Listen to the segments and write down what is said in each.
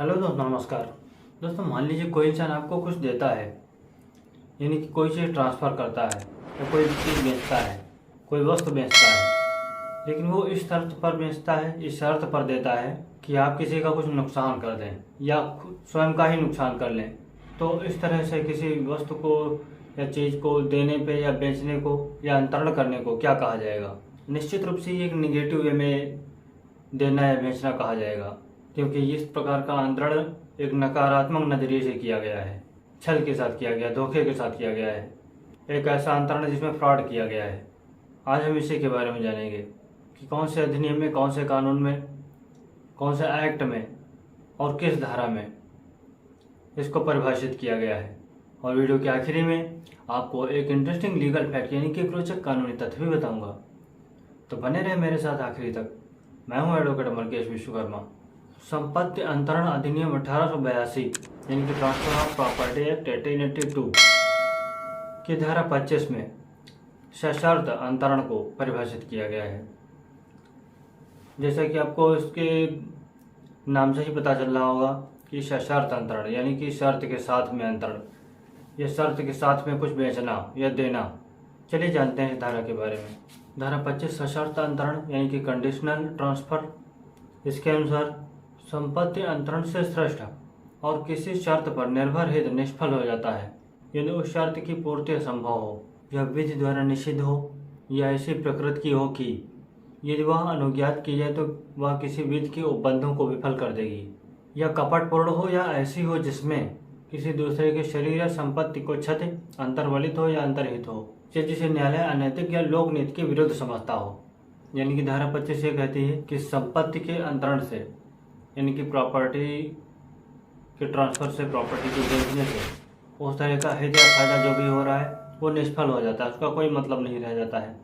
Hello दोस्तों, नमस्कार। दोस्तों, मान लीजिए कोई इंसान आपको कुछ देता है, यानी कि कोई चीज़ ट्रांसफ़र करता है या कोई चीज़ बेचता है, कोई वस्तु बेचता है, लेकिन वो इस शर्त पर बेचता है, इस शर्त पर देता है कि आप किसी का कुछ नुकसान कर दें या स्वयं का ही नुकसान कर लें। तो इस तरह से किसी वस्तु को या चीज़ को देने पे या बेचने को या अंतरण करने को क्या कहा जाएगा? निश्चित रूप से ये एक निगेटिव वे में देना या बेचना कहा जाएगा, क्योंकि इस प्रकार का अंतरण एक नकारात्मक नज़रिए से किया गया है, छल के साथ किया गया, धोखे के साथ किया गया है, एक ऐसा अंतरण जिसमें फ्रॉड किया गया है। आज हम इसी के बारे में जानेंगे कि कौन से अधिनियम में, कौन से कानून में, कौन से एक्ट में और किस धारा में इसको परिभाषित किया गया है। और वीडियो के आखिरी में आपको एक इंटरेस्टिंग लीगल फैक्ट यानी कि एक रोचक कानूनी तथ्य भी बताऊंगा, तो बने रहे मेरे साथ आखिरी तक। मैं हूं एडवोकेट अमरकेश विश्वकर्मा। संपत्ति अंतरण अधिनियम 1882 यानी कि ट्रांसफर ऑफ प्रॉपर्टी एक्ट 1882 की धारा 25 में सशर्त अंतरण को परिभाषित किया गया है। जैसा कि आपको इसके नाम से ही पता चल रहा होगा कि सशर्त अंतरण यानी कि शर्त के साथ में अंतरण, या शर्त के साथ में कुछ बेचना या देना। चलिए जानते हैं इस धारा के बारे में। धारा 25 सशर्त अंतरण यानी कि कंडीशनल ट्रांसफर। इसके अनुसार संपत्ति अंतरण से सृष्ट और किसी शर्त पर निर्भर हित निष्फल हो जाता है यदि उस शर्त की पूर्ति असंभव हो, या विधि द्वारा निषिद्ध हो, या ऐसी प्रकृति की हो कि यदि वह अनुज्ञात की जाए तो वह किसी विधि के उपबंधों को विफल कर देगी, या कपटपूर्ण हो, या ऐसी हो जिसमें किसी दूसरे के शरीर या संपत्ति को क्षति, अंतर्वलित हो या अंतर्हित हो, या जिसे न्यायालय अनैतिक या लोक नीति के विरुद्ध समझता हो। यानी कि धारा 25 ये कहती है कि संपत्ति के अंतरण से यानी कि प्रॉपर्टी के ट्रांसफर से, प्रॉपर्टी के बेचने से उस तरह का हित या फायदा जो भी हो रहा है वो निष्फल हो जाता है, उसका कोई मतलब नहीं रह जाता है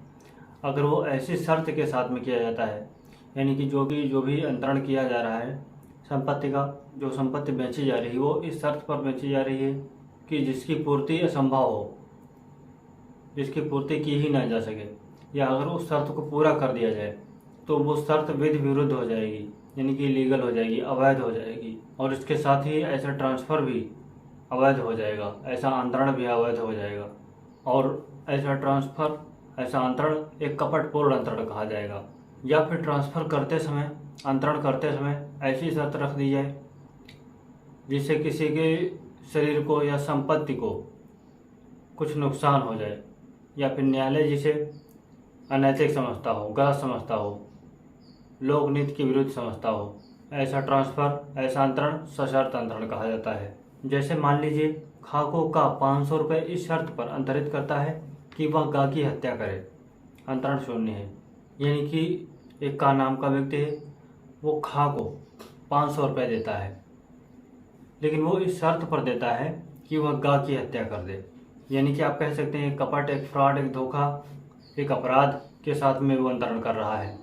अगर वो ऐसी शर्त के साथ में किया जाता है। यानी कि जो भी अंतरण किया जा रहा है संपत्ति का, जो संपत्ति बेची जा रही है वो इस शर्त पर बेची जा रही है कि जिसकी पूर्ति असंभव हो, जिसकी पूर्ति की ही ना जा सके, या अगर उस शर्त को पूरा कर दिया जाए तो वो शर्त विधि विरुद्ध हो जाएगी, यानी कि इलीगल हो जाएगी, अवैध हो जाएगी। और इसके साथ ही ऐसा ट्रांसफ़र भी अवैध हो जाएगा, ऐसा अंतरण भी अवैध हो जाएगा, और ऐसा ट्रांसफ़र, ऐसा अंतरण एक कपटपूर्ण अंतरण कहा जाएगा। या फिर ट्रांसफ़र करते समय, अंतरण करते समय ऐसी शर्त रख दी जाए जिससे किसी के शरीर को या संपत्ति को कुछ नुकसान हो जाए, या फिर न्यायालय जिसे अनैतिक समझता हो, गलत समझता हो, लोक नीति के विरुद्ध समझता हो, ऐसा ट्रांसफ़र, ऐसा अंतरण सशर्त अंतरण कहा जाता है। जैसे मान लीजिए खाको का 500 रुपये इस शर्त पर अंतरित करता है कि वह गा की हत्या करे, अंतरण शून्य है। यानी कि एक का नाम का व्यक्ति है, वो खा को 500 रुपये देता है, लेकिन वो इस शर्त पर देता है कि वह गा की हत्या कर दे। यानी कि आप कह सकते हैं एक कपट, एक फ्रॉड, एक धोखा, एक अपराध के साथ में वो अंतरण कर रहा है।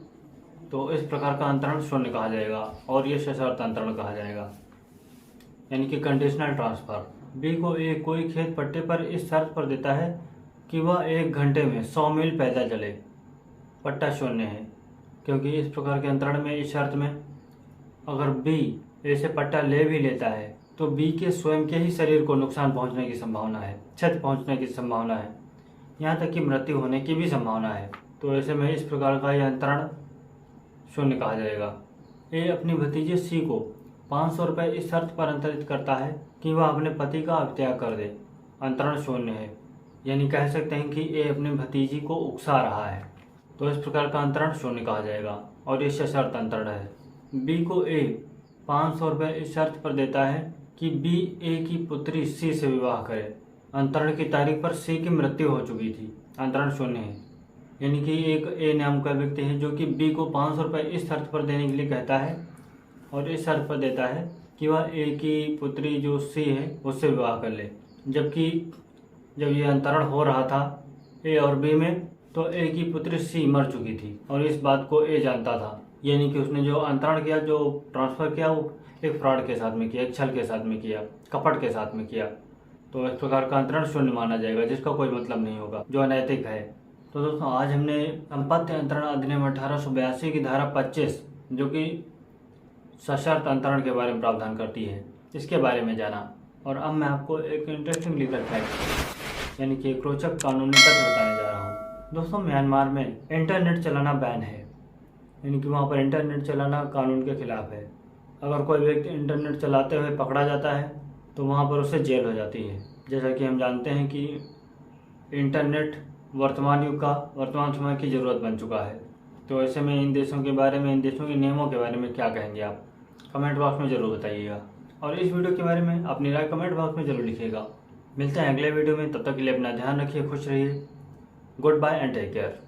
तो इस प्रकार का अंतरण शून्य कहा जाएगा और ये सशर्त अंतरण कहा जाएगा, यानी कि कंडीशनल ट्रांसफ़र। बी को ए कोई खेत पट्टे पर इस शर्त पर देता है कि वह 1 घंटे में 100 मील पैदल चले, पट्टा शून्य है, क्योंकि इस प्रकार के अंतरण में, इस शर्त में अगर बी ए से पट्टा ले भी लेता है तो बी के स्वयं के ही शरीर को नुकसान पहुंचने की संभावना है, क्षति पहुंचने की संभावना है, यहाँ तक कि मृत्यु होने की भी संभावना है। तो ऐसे में इस प्रकार का यह अंतरण शून्य कहा जाएगा। ए अपनी भतीजे सी को 500 रुपये इस शर्त पर अंतरित करता है कि वह अपने पति का त्याग कर दे, अंतरण शून्य है। यानी कह सकते हैं कि ए अपनी भतीजी को उकसा रहा है, तो इस प्रकार का अंतरण शून्य कहा जाएगा और ये सशर्त अंतरण है। बी को ए 500 रुपये इस शर्त पर देता है कि बी ए की पुत्री सी से विवाह करे, अंतरण की तारीख पर सी की मृत्यु हो चुकी थी, अंतरण शून्य है। यानी कि एक ए नाम का व्यक्ति है जो कि बी को 500 रुपये इस शर्त पर देने के लिए कहता है और इस शर्त पर देता है कि वह ए की पुत्री जो सी है उससे विवाह कर ले। जबकि जब ये अंतरण हो रहा था ए और बी में, तो ए की पुत्री सी मर चुकी थी और इस बात को ए जानता था। यानी कि उसने जो अंतरण किया, जो ट्रांसफ़र किया, वो एक फ्रॉड के साथ में किया, एक छल के साथ में किया, कपट के साथ में किया। तो इस प्रकार का अंतरण शून्य माना जाएगा, जिसका कोई मतलब नहीं होगा, जो अनैतिक है। तो दोस्तों, आज हमने संपत्ति अंतरण अधिनियम 1882 की धारा 25, जो कि सशर्त अंतरण के बारे में प्रावधान करती है, इसके बारे में जाना। और अब मैं आपको एक इंटरेस्टिंग लीगल फैक्ट यानी कि एक रोचक कानूनी तथ्य बताने जा रहा हूँ। दोस्तों, म्यांमार में इंटरनेट चलाना बैन है, यानी कि वहाँ पर इंटरनेट चलाना कानून के खिलाफ है। अगर कोई व्यक्ति इंटरनेट चलाते हुए पकड़ा जाता है तो वहाँ पर उसे जेल हो जाती है। जैसा कि हम जानते हैं कि इंटरनेट वर्तमान युग का, वर्तमान समय की ज़रूरत बन चुका है। तो ऐसे में इन देशों के बारे में, इन देशों के नियमों के बारे में क्या कहेंगे आप? कमेंट बॉक्स में ज़रूर बताइएगा। और इस वीडियो के बारे में अपनी राय कमेंट बॉक्स में ज़रूर लिखिएगा। मिलते हैं अगले वीडियो में, तब तक के लिए अपना ध्यान रखिए, खुश रहिए। Goodbye and take care.